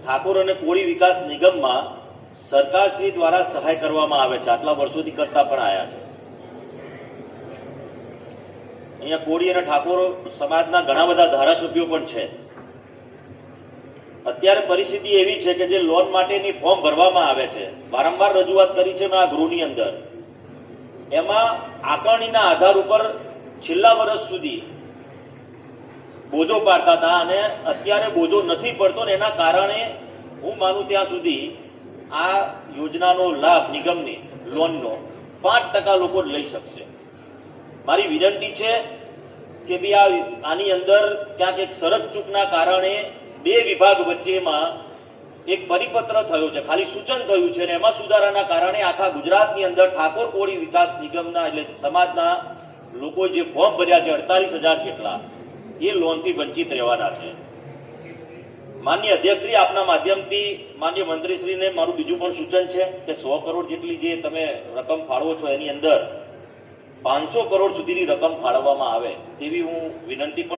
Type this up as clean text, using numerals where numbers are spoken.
ઠાકોર અને કોળી વિકાસ નિગમમાં સરકારશ્રી દ્વારા સહાય કરવામાં આવે છે, આટલા વર્ષોથી કરતા પણ આવ્યા છે। અહીંયા કોળી અને ઠાકોર સમાજના ઘણા બધા ધારાસભ્યો પણ છે। અત્યારે પરિસ્થિતિ એવી છે કે જે લોન માટેની ફોર્મ ભરવામાં આવે છે, વારંવાર રજૂઆત કરી છે મેં આ ગૃહની અંદર, એમાં આકારણીના આધાર ઉપર છેલ્લા વર્ષ સુધી બોજો પાડતા હતા અને અત્યારે બોજો નથી પડતો ને એના કારણે હું માનું ત્યાં સુધી આ યોજનાનો લાભ નિગમની લોનનો 5% લોકો લઈ શકશે। મારી વિનંતી છે કે ભાઈ આની અંદર ક્યાંક એક શરત ચૂકના કારણે બે વિભાગ વચ્ચેમાં એક પરિપત્ર થયો છે, ખાલી સૂચન થયું છે અને એમાં સુધારાના કારણે આખા ગુજરાતની અંદર ઠાકોર કોળી વિકાસ નિગમના એટલે સમાજના લોકો જે ફોર્મ ભર્યા છે 48,000 જેટલા એ લોનથી વંચિત રહેવાના છે। માનનીય અધ્યક્ષશ્રી, આપના માધ્યમથી માનનીય મંત્રીશ્રીને મારું બીજું પણ સૂચન છે કે 100 કરોડ જેટલી જે તમે રકમ ફાળવો છો એની અંદર 500 કરોડ સુધીની રકમ ફાળવવામાં આવે તેવી હું વિનંતી પણ